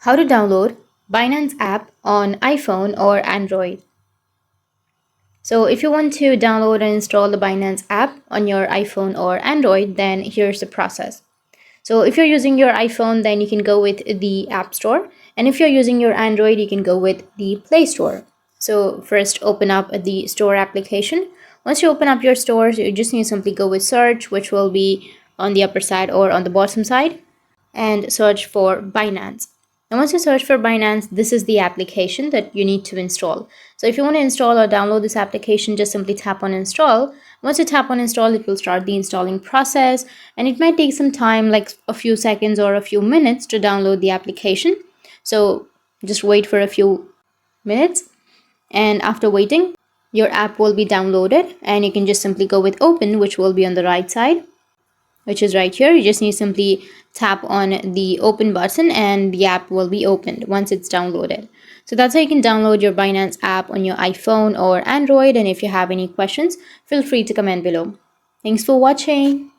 How to download Binance app on iPhone or Android. So if you want to download and install the Binance app on your iPhone or Android, then here's the process. So if you're using your iPhone, then you can go with the App Store. And if you're using your Android, you can go with the Play Store. So first open up the store application. Once you open up your store, you just need to simply go with search, which will be on the upper side or on the bottom side, and search for Binance. And once you search for Binance, this is the application that you need to install. So if you want to install or download this application, just simply tap on install. Once you tap on install, it will start the installing process, and it might take some time, like a few seconds or a few minutes, to download the application. So just wait for a few minutes, and after waiting, your app will be downloaded, and you can just simply go with open, which will be on the right side, which is right here. You just need to simply tap on the open button and the app will be opened once it's downloaded. So that's how you can download your Binance app on your iPhone or Android. And if you have any questions, feel free to comment below. Thanks for watching.